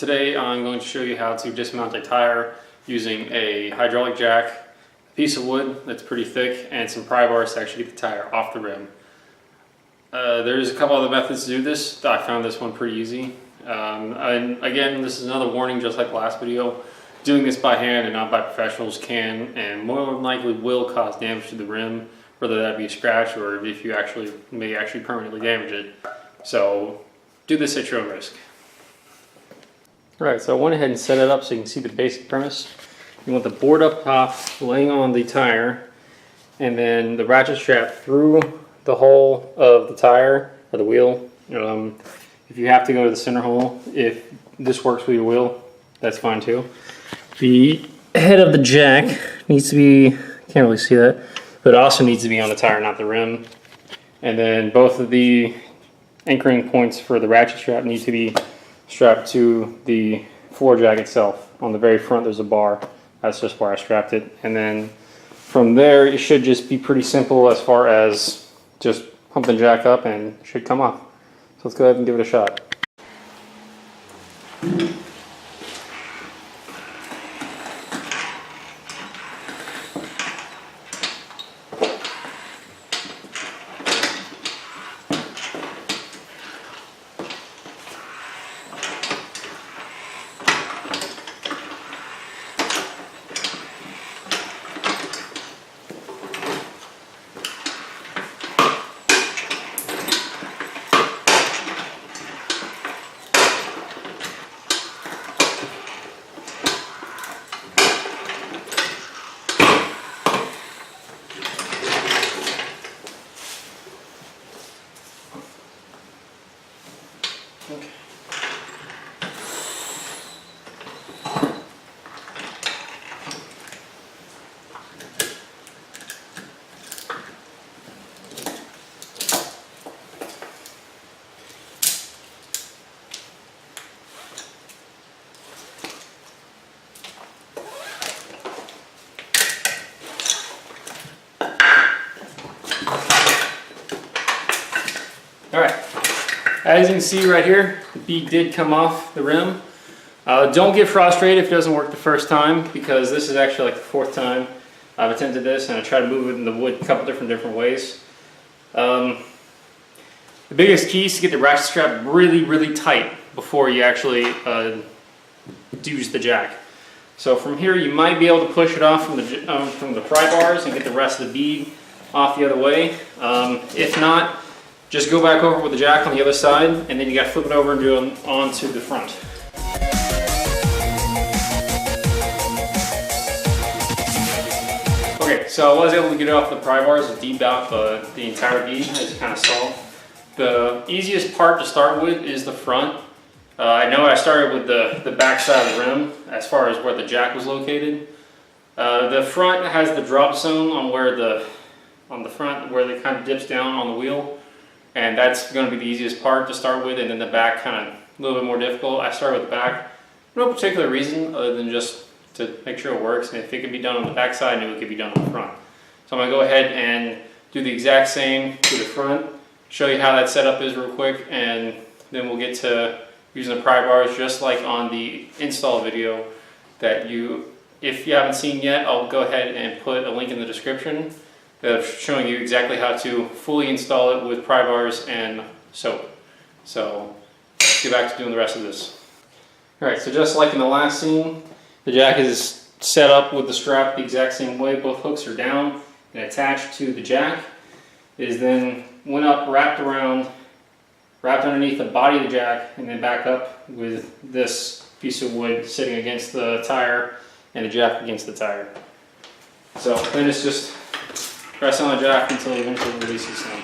Today I'm going to show you how to dismount a tire using a hydraulic jack, a piece of wood that's pretty thick, and some pry bars to actually get the tire off the rim. There's a couple other methods to do this. I found this one pretty easy. And again, this is another warning, just like the last video. Doing this by hand and not by professionals can and more than likely will cause damage to the rim, whether that be a scratch or if you may actually permanently damage it. So do this at your own risk. Alright, so I went ahead and set it up so you can see the basic premise. You want the board up top laying on the tire, and then the ratchet strap through the hole of the tire or the wheel. If you have to go to the center hole, if this works with your wheel, that's fine too. The head of the jack needs to be, can't really see that, but it also needs to be on the tire, not the rim. And then both of the anchoring points for the ratchet strap need to be strapped to the floor jack itself. On the very front there's a bar. That's just where I strapped it. And then from there it should just be pretty simple as far as just pump the jack up and it should come off. So let's go ahead and give it a shot. Okay. All right. As you can see right here, the bead did come off the rim. Don't get frustrated if it doesn't work the first time, because this is actually like the fourth time I've attempted this, and I tried to move it in the wood a couple different ways. The biggest key is to get the ratchet strap really tight before you actually use the jack. So from here you might be able to push it off from the pry bars and get the rest of the bead off the other way. If not, just go back over with the jack on the other side, and then you got to flip it over and do it onto the front. Okay, so I was able to get it off the pry bars and de-bead out the entire bead, as you kind of saw. The easiest part to start with is the front. I know I started with the back side of the rim as far as where the jack was located. The front has the drop zone on the front where it kind of dips down on the wheel. And that's going to be the easiest part to start with, and then the back kind of a little bit more difficult. I started with the back for no particular reason other than just to make sure it works, and if it can be done on the back side, I knew it could be done on the front. So I'm going to go ahead and do the exact same to the front, show you how that setup is real quick, and then we'll get to using the pry bars just like on the install video that if you haven't seen yet, I'll go ahead and put a link in the description of showing you exactly how to fully install it with pry bars and soap. So let's get back to doing the rest of this. Alright, so just like in the last scene, the jack is set up with the strap the exact same way. Both hooks are down and attached to the jack. It is then went up, wrapped underneath the body of the jack, and then back up with this piece of wood sitting against the tire and the jack against the tire. So then it's just press on the jack until it eventually releases them.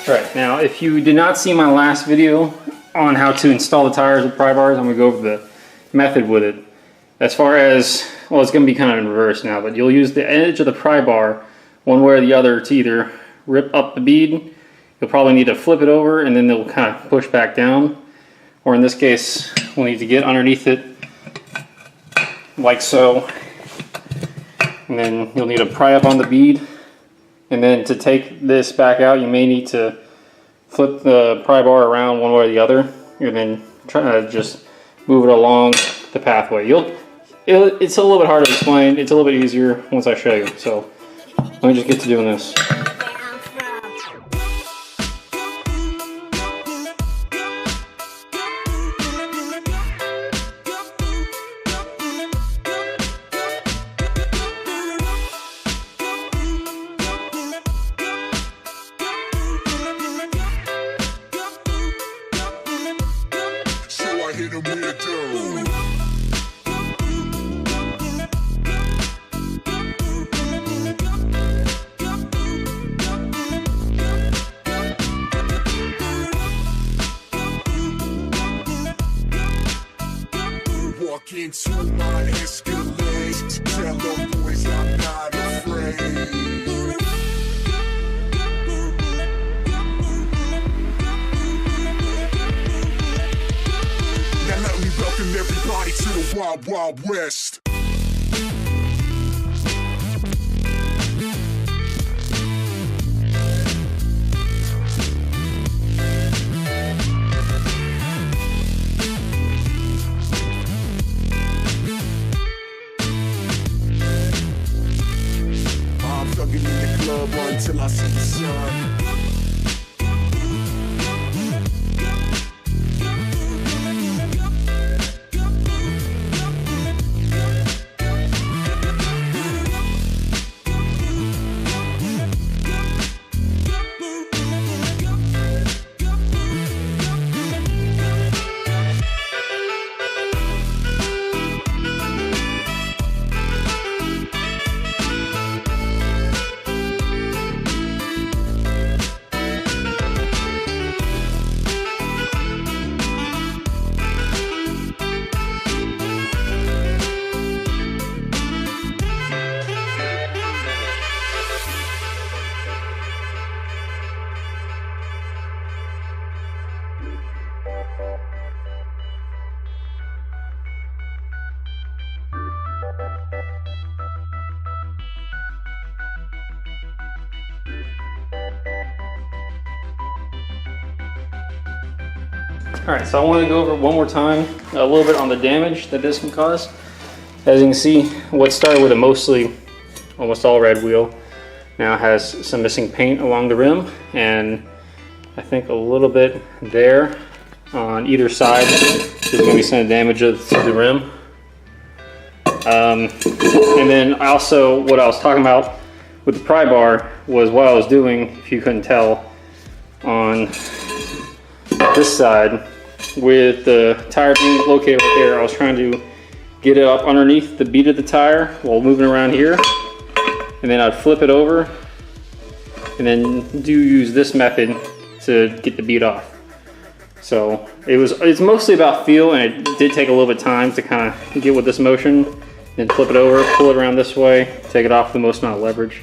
All right, now if you did not see my last video on how to install the tires with pry bars, I'm gonna go over the method with it. As far as, well, it's gonna be kind of in reverse now, but you'll use the edge of the pry bar one way or the other to either rip up the bead. You'll probably need to flip it over and then they'll kind of push back down. Or in this case, we'll need to get underneath it like so. And then you'll need to pry up on the bead. And then to take this back out, you may need to flip the pry bar around one way or the other, and then try to just move it along the pathway. It's a little bit hard to explain. It's a little bit easier once I show you. So let me just get to doing this. Hit 'em with a dough. Walk into my Escalade, tell them boys I'm not afraid. Welcome everybody to the Wild Wild West. I'm thugging in the club until I see the sun. All right, so I want to go over one more time a little bit on the damage that this can cause. As you can see, what started with a mostly almost all red wheel now has some missing paint along the rim, and I think a little bit there on either side is going to be some damage to the rim. And then also what I was talking about with the pry bar was what I was doing, if you couldn't tell, on this side with the tire being located right there. I was trying to get it up underneath the bead of the tire while moving around here, and then I'd flip it over and then use this method to get the bead off. So it's mostly about feel, and it did take a little bit of time to kind of get with this motion, then flip it over, pull it around this way, take it off with the most amount of leverage.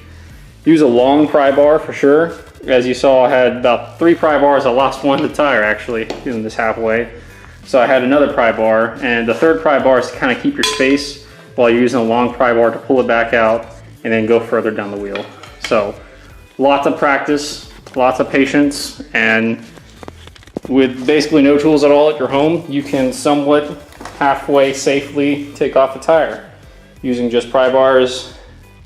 Use a long pry bar for sure. As you saw, I had about 3 pry bars. I lost one to the tire actually in this halfway. So I had another pry bar, and the third pry bar is to kind of keep your space while you're using a long pry bar to pull it back out and then go further down the wheel. So lots of practice, lots of patience, and with basically no tools at all at your home, you can somewhat halfway safely take off the tire using just pry bars,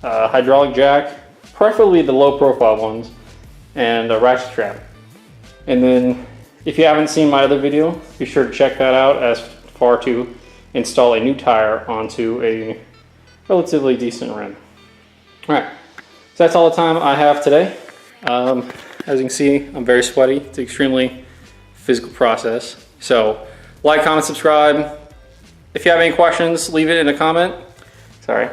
hydraulic jack, preferably the low profile ones, and a ratchet strap. And then if you haven't seen my other video, be sure to check that out as far to install a new tire onto a relatively decent rim. All right, so that's all the time I have today. As you can see, I'm very sweaty. It's an extremely physical process. So like, comment, subscribe. If you have any questions, leave it in a comment. Sorry.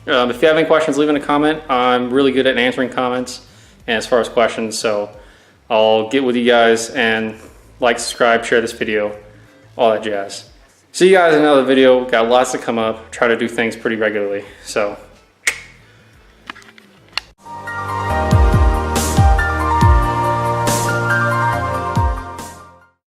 If you have any questions, leave it in a comment. I'm really good at answering comments and as far as questions, so I'll get with you guys and like, subscribe, share this video, all that jazz. See you guys in another video. Got lots to come up. Try to do things pretty regularly. So